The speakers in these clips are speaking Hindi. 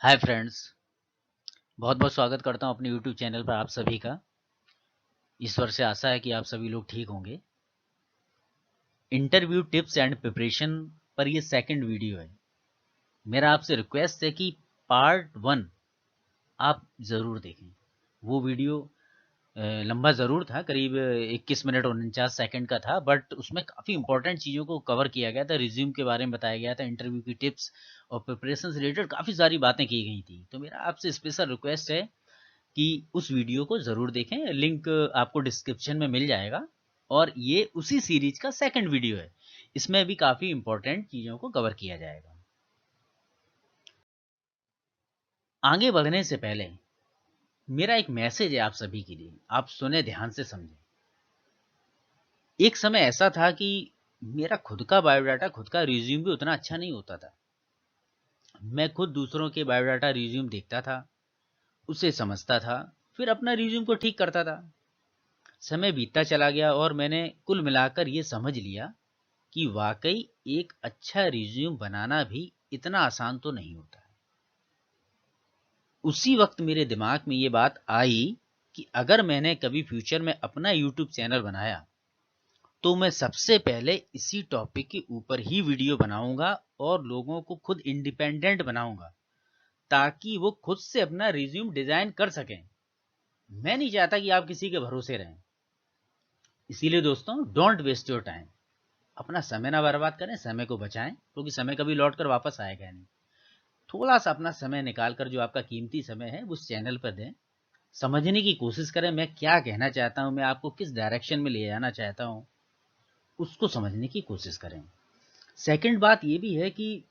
हाय फ्रेंड्स, बहुत बहुत स्वागत करता हूं अपने यूट्यूब चैनल पर आप सभी का। ईश्वर से आशा है कि आप सभी लोग ठीक होंगे। इंटरव्यू टिप्स एंड प्रिपरेशन पर ये सेकंड वीडियो है। मेरा आपसे रिक्वेस्ट है कि पार्ट 1 आप ज़रूर देखें। वो वीडियो लंबा ज़रूर था, करीब 21 मिनट और 49 सेकंड का था, बट उसमें काफ़ी इंपॉर्टेंट चीज़ों को कवर किया गया था। रिज्यूम के बारे में बताया गया था, इंटरव्यू की टिप्स और प्रिपरेशन से रिलेटेड काफ़ी सारी बातें की गई थी। तो मेरा आपसे स्पेशल रिक्वेस्ट है कि उस वीडियो को ज़रूर देखें। लिंक आपको डिस्क्रिप्शन में मिल जाएगा और ये उसी सीरीज का सेकंड वीडियो है। इसमें भी काफ़ी इंपॉर्टेंट चीज़ों को कवर किया जाएगा। आगे बढ़ने से पहले मेरा एक मैसेज है आप सभी के लिए, आप सुने ध्यान से समझें। एक समय ऐसा था कि मेरा खुद का बायोडाटा, खुद का रिज्यूम भी उतना अच्छा नहीं होता था। मैं खुद दूसरों के बायोडाटा रिज्यूम देखता था, उसे समझता था, फिर अपना रिज्यूम को ठीक करता था। समय बीतता चला गया और मैंने कुल मिलाकर ये समझ लिया कि वाकई एक अच्छा रिज्यूम बनाना भी इतना आसान तो नहीं होता है। उसी वक्त मेरे दिमाग में ये बात आई कि अगर मैंने कभी फ्यूचर में अपना यूट्यूब चैनल बनाया तो मैं सबसे पहले इसी टॉपिक के ऊपर ही वीडियो बनाऊंगा और लोगों को खुद इंडिपेंडेंट बनाऊंगा ताकि वो खुद से अपना रिज्यूम डिजाइन कर सकें। मैं नहीं चाहता कि आप किसी के भरोसे रहें। इसीलिए दोस्तों, डोंट वेस्ट योर टाइम। अपना समय ना बर्बाद करें, समय को बचाएं, क्योंकि समय कभी लौट कर वापस आएगा नहीं। थोड़ा सा अपना समय निकाल कर, जो आपका कीमती समय है, उस चैनल पर दें। समझने की कोशिश करें मैं क्या कहना चाहता हूं, मैं आपको किस डायरेक्शन में ले जाना चाहता हूं, उसको समझने की कोशिश करें। सेकंड बात ये भी है कि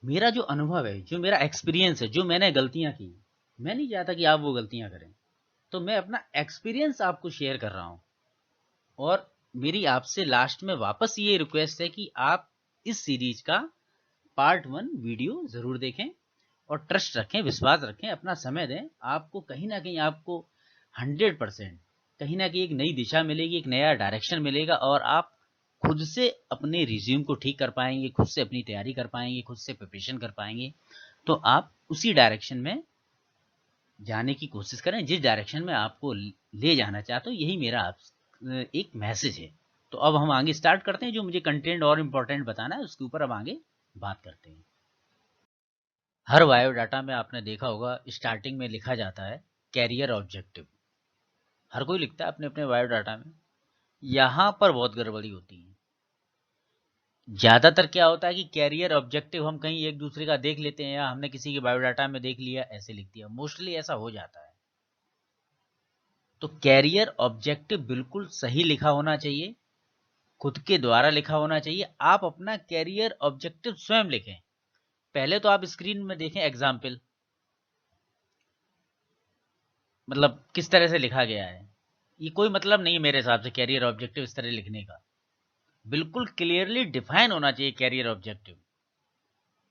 मेरा जो अनुभव है, जो मेरा एक्सपीरियंस है, जो मैंने गलतियां की, मैं नहीं चाहता कि आप वो गलतियां करें। तो मैं अपना एक्सपीरियंस आपको शेयर कर रहा हूं। और मेरी आपसे लास्ट में वापस ये रिक्वेस्ट है कि आप इस सीरीज का पार्ट 1 वीडियो ज़रूर देखें और ट्रस्ट रखें, विश्वास रखें, अपना समय दें। आपको कहीं न कहीं, आपको 100% कहीं न कहीं एक नई दिशा मिलेगी, एक नया डायरेक्शन मिलेगा और आप खुद से अपने रिज़्यूम को ठीक कर पाएँगे, खुद से अपनी तैयारी कर पाएँगे, खुद से प्रिपरेशन कर पाएँगे। तो आप उसी डायरेक्शन में जाने की कोशिश करें, जिस डायरेक्शन में आपको ले जाना चाहते हो। यही मेरा आप एक मैसेज है। तो अब हम आगे स्टार्ट करते हैं। जो मुझे कंटेंट और इम्पोर्टेंट बताना है, उसके ऊपर अब आगे बात करते हैं। हर बायोडाटा में आपने देखा होगा, स्टार्टिंग में लिखा जाता है कैरियर ऑब्जेक्टिव। हर कोई लिखता है अपने अपने बायोडाटा में। यहाँ पर बहुत गड़बड़ी होती है। ज़्यादातर क्या होता है कि कैरियर ऑब्जेक्टिव हम कहीं एक दूसरे का देख लेते हैं, या हमने किसी के बायोडाटा में देख लिया, ऐसे लिख दिया। मोस्टली ऐसा हो जाता है। तो कैरियर ऑब्जेक्टिव बिल्कुल सही लिखा होना चाहिए, खुद के द्वारा लिखा होना चाहिए। आप अपना कैरियर ऑब्जेक्टिव स्वयं लिखें। पहले तो आप स्क्रीन में देखें एग्जाम्पल, मतलब किस तरह से लिखा गया है। ये कोई मतलब नहीं है मेरे हिसाब से कैरियर ऑब्जेक्टिव इस तरह लिखने का। बिल्कुल क्लियरली डिफाइन होना चाहिए कैरियर ऑब्जेक्टिव।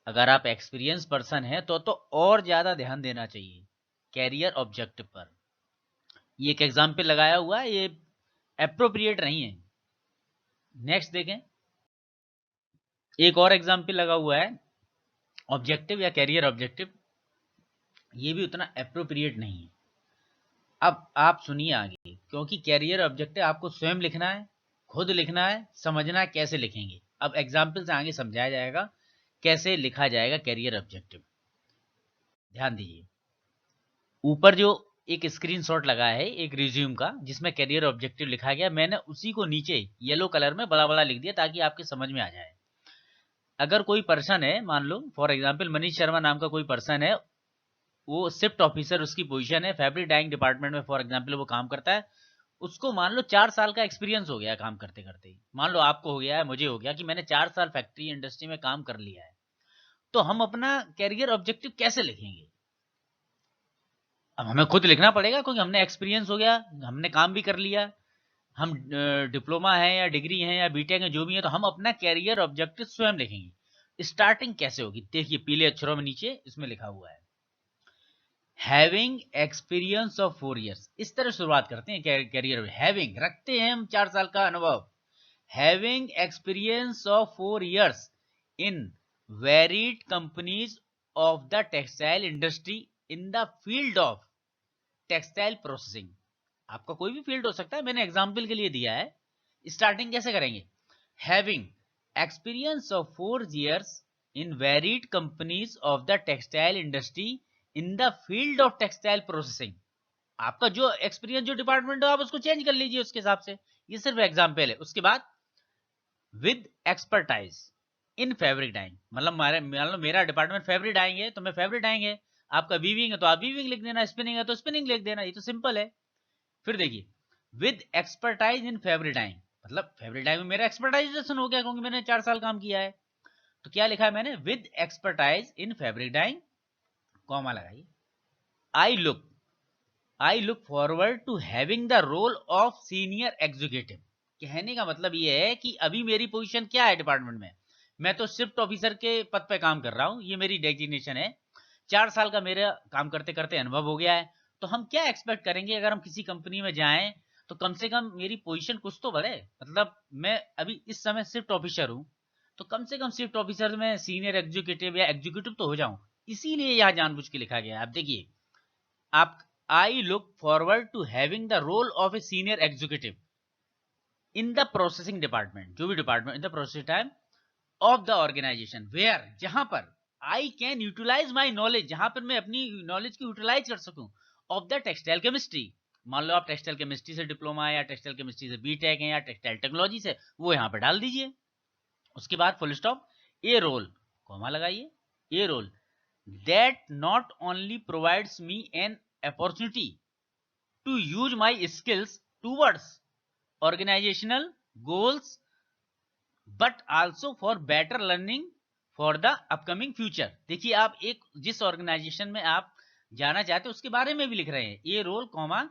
अगर आप एक्सपीरियंस पर्सन हैं तो और ज्यादा ध्यान देना चाहिए कैरियर ऑब्जेक्टिव पर। ये एक एग्जाम्पल लगाया हुआ है, ये अप्रोप्रिएट नहीं है। नेक्स्ट देखें, एक और एग्जाम्पल लगा हुआ है ऑब्जेक्टिव या कैरियर ऑब्जेक्टिव। ये भी उतना अप्रोप्रिएट नहीं है। अब आप सुनिए आगे, क्योंकि कैरियर ऑब्जेक्टिव आपको स्वयं लिखना है, खुद लिखना है, समझना है कैसे लिखेंगे। अब एग्जाम्पल से आगे समझाया जाएगा कैसे लिखा जाएगा कैरियर ऑब्जेक्टिव। ध्यान दीजिए, ऊपर जो एक स्क्रीनशॉट लगा है एक रिज्यूम का, जिसमें कैरियर ऑब्जेक्टिव लिखा गया, मैंने उसी को नीचे येलो कलर में बड़ा बड़ा लिख दिया ताकि आपके समझ में आ जाए। अगर कोई पर्सन है, मान लो फॉर एग्जाम्पल मनीष शर्मा नाम का कोई पर्सन है, वो शिफ्ट ऑफिसर उसकी पोजीशन है, फैब्रिक डाइंग डिपार्टमेंट में फॉर एग्जाम्पल वो काम करता है। उसको मान लो 4 साल का एक्सपीरियंस हो गया है काम करते करते ही। मान लो आपको हो गया है, मुझे हो गया कि मैंने 4 साल फैक्ट्री इंडस्ट्री में काम कर लिया है। तो हम अपना कैरियर ऑब्जेक्टिव कैसे लिखेंगे? अब हमें खुद लिखना पड़ेगा, क्योंकि हमने एक्सपीरियंस हो गया, हमने काम भी कर लिया। हम डिप्लोमा है या डिग्री है या बीटेक है, जो भी है, तो हम अपना कैरियर ऑब्जेक्टिव स्वयं लिखेंगे। स्टार्टिंग कैसे होगी देखिए, पीले अक्षरों में नीचे इसमें लिखा हुआ है हैविंग एक्सपीरियंस ऑफ 4 years। इस तरह शुरुआत करते हैं कैरियर में। हैविंग रखते हैं हम 4 साल का अनुभव। Having experience of 4 years in varied companies of the textile industry in the field of textile processing. आपका कोई भी फील्ड हो सकता है, मैंने एग्जाम्पल के लिए दिया है। स्टार्टिंग कैसे करेंगे? Having experience of 4 years in varied companies of the textile industry in the field of textile processing. आपका जो एक्सपीरियंस, जो डिपार्टमेंट हो, आप उसको चेंज कर लीजिए उसके हिसाब से। ये सिर्फ एग्जाम्पल है। उसके बाद with expertise in fabric dyeing, मतलब मान लो मेरा डिपार्टमेंट फैब्रिक डाइंग है तो मैं फैब्रिक डाइंगे, आपका वीविंग है तो आप वीविंग लिख देना, स्पिनिंग है तो स्पिनिंग लिख देना, ये तो सिंपल है। फिर देखिए with expertise in fabric dyeing, मतलब फैब्रिक डाइंग में मेरा एक्सपर्टाइजेशन हो गया क्योंकि मैंने 4 साल काम किया है। तो क्या लिखा है मैंने? With expertise in fabric dyeing, comma लगाइए। I look forward to having the role of senior executive. कहने का मतलब ये है कि अभी मेरी पोजीशन क्या है डिपार्टमेंट में, मैं तो शिफ्ट ऑफिसर के पद पे काम कर रहा हूं, ये मेरी डेजिग्नेशन है। 4 साल का मेरा काम करते करते अनुभव हो गया है। तो हम क्या एक्सपेक्ट करेंगे अगर हम किसी कंपनी में जाएं, तो कम से कम मेरी पोजीशन कुछ तो बढ़े। मतलब मैं अभी इस समय शिफ्ट ऑफिसर हूं, तो कम से कम शिफ्ट ऑफिसर में सीनियर एग्जीक्यूटिव या एग्जीक्यूटिव तो हो जाऊं। इसीलिए यहां जानबूझ के लिखा गया है। आप देखिए, आप I look forward to having the role of a senior executive in the processing department, जो भी department, in the processing time of the organization where, जहां पर I can utilize my knowledge, जहां पर मैं अपनी नॉलेज को यूटिलाइज कर सकूं, of the textile chemistry। मान लो आप टेक्सटाइल केमिस्ट्री से डिप्लोमा या टेक्सटाइल केमिस्ट्री से बीटेक है या टेक्सटाइल टेक्नोलॉजी से, वो यहां पर डाल दीजिए। उसके बाद फुल स्टॉप, ए रोल, कॉमा लगाइए, ए role that not only provides me an opportunity to use my skills towards organizational goals but also for better learning for the upcoming future। देखिए, आप एक जिस ऑर्गेनाइजेशन में आप जाना चाहते हो उसके बारे में भी लिख रहे हैं, ये role comma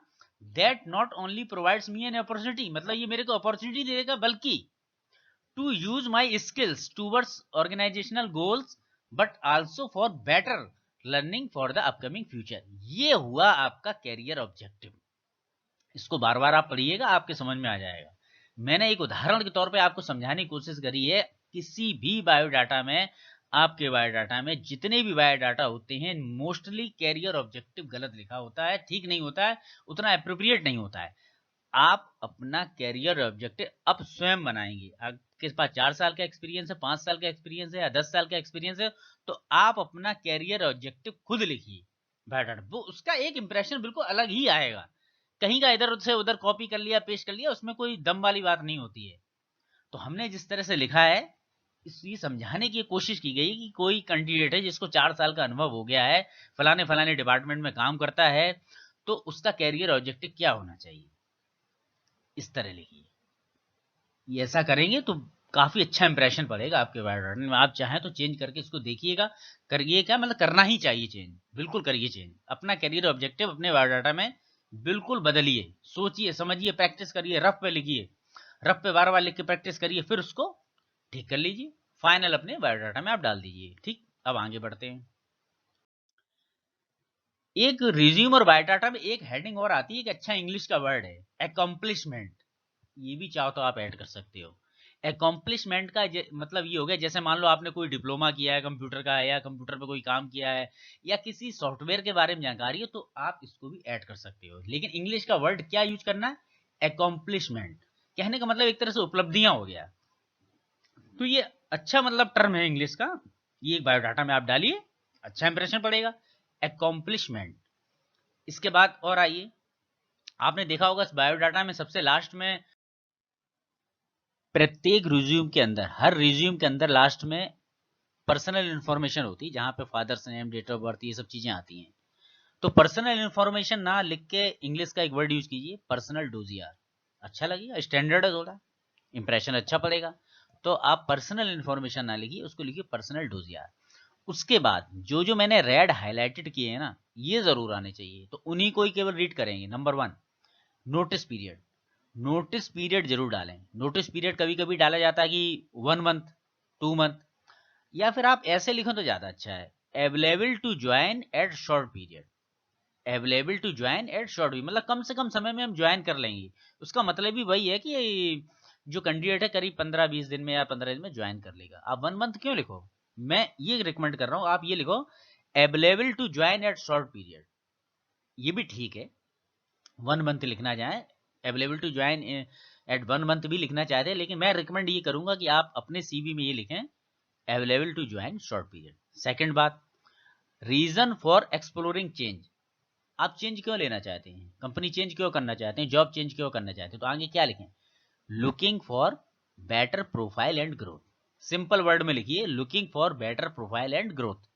that not only provides me an opportunity, मतलब ये मेरे को अपॉर्चुनिटी देगा, बल्कि to use my skills towards organizational goals but also for better learning for the upcoming future। ये हुआ आपका कैरियर ऑब्जेक्टिव। इसको बार बार आप पढ़िएगा, आपके समझ में आ जाएगा। मैंने एक उदाहरण के तौर पे आपको समझाने की कोशिश करी है। किसी भी बायोडाटा में, आपके बायोडाटा में जितने भी बायोडाटा होते हैं, मोस्टली कैरियर ऑब्जेक्टिव गलत लिखा होता है, ठीक नहीं होता है, उतना अप्रोप्रिएट नहीं होता है। आप अपना कैरियर ऑब्जेक्टिव अब स्वयं बनाएंगे। आपके पास 4 साल का एक्सपीरियंस है, 5 साल का एक्सपीरियंस है या 10 साल का एक्सपीरियंस है, तो आप अपना कैरियर ऑब्जेक्टिव खुद लिखिए बायोडाटा, वो उसका एक इंप्रेशन बिल्कुल अलग ही आएगा। कहीं का इधर से उधर कॉपी कर लिया, पेस्ट कर लिया, उसमें कोई दम वाली बात नहीं होती है। तो हमने जिस तरह से लिखा है, ये समझाने की कोशिश की गई कि कोई कैंडिडेट है जिसको 4 साल का अनुभव हो गया है, फलाने फलाने डिपार्टमेंट में काम करता है, तो उसका कैरियर ऑब्जेक्टिव क्या होना चाहिए, इस तरह लिखिए। ये ऐसा करेंगे तो काफी अच्छा इंप्रेशन पड़ेगा आपके बायोडाटा में। आप चाहें तो चेंज करके इसको देखिएगा, करिए, क्या मतलब करना ही चाहिए चेंज, बिल्कुल करिए चेंज। अपना कैरियर ऑब्जेक्टिव अपने बायोडाटा में बिल्कुल बदलिए, सोचिए, समझिए, प्रैक्टिस करिए, रफ पे लिखिए, रफ पे बार बार लिख के प्रैक्टिस करिए, फिर उसको ठीक कर लीजिए, फाइनल अपने बायोडाटा में आप डाल दीजिए। ठीक, अब आगे बढ़ते हैं। एक रिज्यूम और बायोडाटा में एक हेडिंग और आती है, एक अच्छा इंग्लिश का वर्ड है, अकम्पलिशमेंट। ये भी चाहो तो आप ऐड कर सकते हो। अकॉम्प्लिशमेंट का मतलब ये हो गया, जैसे मान लो आपने कोई डिप्लोमा किया है कंप्यूटर का, या कंप्यूटर पे कोई काम किया है, या किसी सॉफ्टवेयर के बारे में जानकारी है, तो आप इसको भी ऐड कर सकते हो। लेकिन इंग्लिश का वर्ड क्या यूज करना है? अकॉम्प्लिशमेंट। कहने का मतलब एक तरह से उपलब्धियां हो गया। तो ये अच्छा मतलब टर्म है इंग्लिश का, ये एक बायोडाटा में आप डालिए, अच्छा इंप्रेशन पड़ेगा, अकॉम्प्लिशमेंट। इसके बाद और आइए, आपने देखा होगा इस बायोडाटा में सबसे लास्ट में, प्रत्येक रिज्यूम के अंदर, हर रिज्यूम के अंदर लास्ट में पर्सनल इंफॉर्मेशन होती है, जहां पे father's name, date of birth, ये सब चीजें आती हैं। तो पर्सनल इंफॉर्मेशन ना लिख के इंग्लिश का एक वर्ड यूज कीजिए, पर्सनल डोजियर। अच्छा लगेगा, स्टैंडर्ड है थोड़ा, इंप्रेशन अच्छा पड़ेगा। तो आप पर्सनल इंफॉर्मेशन ना लिखिए, उसको लिखिए पर्सनल डोजियर। उसके बाद जो जो मैंने रेड हाईलाइटेड किए हैं ना, ये जरूर आने चाहिए, तो उन्हीं को ही केवल रीड करेंगे। Number 1, notice period. Notice period जरूर डालें। नोटिस पीरियड कभी कभी डाला जाता है कि 1 मंथ, 2 मंथ, या फिर आप ऐसे लिखो तो ज्यादा अच्छा है, available to join at short period. Available to join at short period मतलब कम से कम समय में हम ज्वाइन कर लेंगे। उसका मतलब भी वही है कि जो कैंडिडेट है करीब 15-20 दिन में या 15 दिन में ज्वाइन कर लेगा। आप 1 मंथ क्यों लिखो? मैं ये रिकमेंड कर रहा हूं, आप ये लिखो available to join at short period, ये भी ठीक है, 1 मंथ लिखना चाहें, available to join at 1 month भी लिखना चाहते हैं, लेकिन मैं रिकमेंड ये करूंगा कि आप अपने सीवी में ये लिखें available to join short period. Second बात, रीजन फॉर एक्सप्लोरिंग चेंज, आप चेंज क्यों लेना चाहते हैं, कंपनी चेंज क्यों करना चाहते हैं, जॉब चेंज क्यों करना चाहते हैं, तो आगे क्या लिखें, looking for better profile and growth, simple word में लिखिए looking for better profile and growth.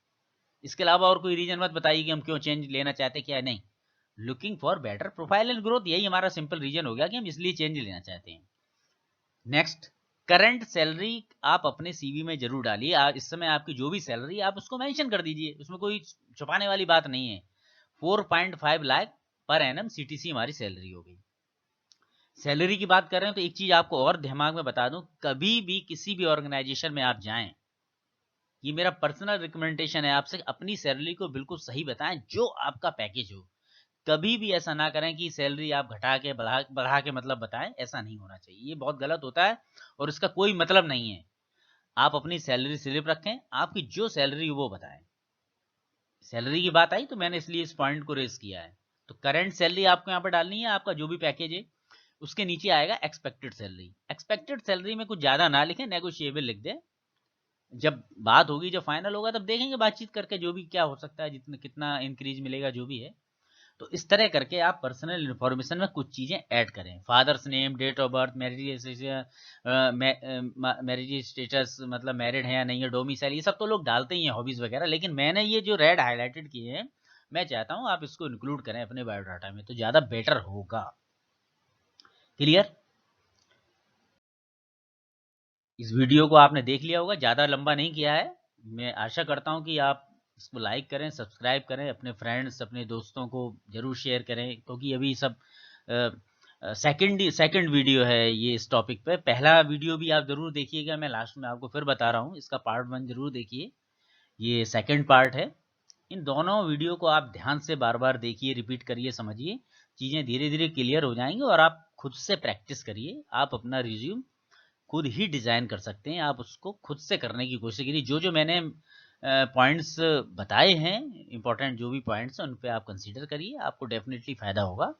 इसके अलावा और कोई रीजन मत बताइए कि हम क्यों चेंज लेना चाहते हैं, क्या नहीं, looking for better profile and growth, यही हमारा सिंपल रीजन हो गया कि हम इसलिए चेंज लेना चाहते हैं। नेक्स्ट, करंट सैलरी आप अपने सीवी में जरूर डालिए, इस समय आपकी जो भी सैलरी आप उसको मेंशन कर दीजिए, उसमें कोई छुपाने वाली बात नहीं है। 4.5 लाख पर एनम सीटीसी हमारी सैलरी हो गई। सैलरी की बात कर रहे हैं तो एक चीज आपको और दिमाग में बता दूं, कभी भी किसी भी ऑर्गेनाइजेशन में आप जाएं, ये मेरा पर्सनल रिकमेंडेशन है आपसे, अपनी सैलरी को बिल्कुल सही बताएं, जो आपका पैकेज हो। कभी भी ऐसा ना करें कि सैलरी आप घटा के बढ़ा के मतलब बताएं, ऐसा नहीं होना चाहिए, ये बहुत गलत होता है और इसका कोई मतलब नहीं है। आप अपनी सैलरी स्लिप रखें, आपकी जो सैलरी वो बताएं। सैलरी की बात आई तो मैंने इसलिए इस पॉइंट को रेस किया है। तो करंट सैलरी आपको यहाँ पर डालनी है, आपका जो भी पैकेज है, उसके नीचे आएगा एक्सपेक्टेड सैलरी। एक्सपेक्टेड सैलरी में कुछ ज्यादा ना लिखें, नेगोशिएबल लिख दें, जब बात होगी, जब फाइनल होगा तब देखेंगे बातचीत करके जो भी क्या हो सकता है, जितना कितना इंक्रीज मिलेगा जो भी है। तो इस तरह करके आप पर्सनल इन्फॉर्मेशन में कुछ चीजें ऐड करें, father's name, date of birth, marriage status, मतलब मैरिड है या नहीं है, डोमिसाइल, ये सब तो लोग डालते ही हैं, हॉबीज वगैरह, लेकिन मैंने ये जो रेड हाईलाइटेड किए हैं, मैं चाहता हूं आप इसको इंक्लूड करें अपने बायोडाटा में, तो ज्यादा बेटर होगा। क्लियर? इस वीडियो को आपने देख लिया होगा, ज़्यादा लंबा नहीं किया है। मैं आशा करता हूं कि आप इसको लाइक करें, सब्सक्राइब करें, अपने फ्रेंड्स, अपने दोस्तों को ज़रूर शेयर करें, क्योंकि अभी सब सेकंड वीडियो है ये इस टॉपिक पे। पहला वीडियो भी आप ज़रूर देखिएगा, मैं लास्ट में आपको फिर बता रहा हूँ, इसका पार्ट 1 ज़रूर देखिए, ये सेकंड पार्ट है। इन दोनों वीडियो को आप ध्यान से बार बार देखिए, रिपीट करिए, समझिए, चीज़ें धीरे धीरे क्लियर हो जाएंगी और आप खुद से प्रैक्टिस करिए, आप अपना रिज्यूम खुद ही डिजाइन कर सकते हैं, आप उसको खुद से करने की कोशिश करिए। जो जो मैंने पॉइंट्स बताए हैं, इंपॉर्टेंट जो भी पॉइंट्स हैं, उन पे आप कंसीडर करिए, आपको डेफिनेटली फायदा होगा।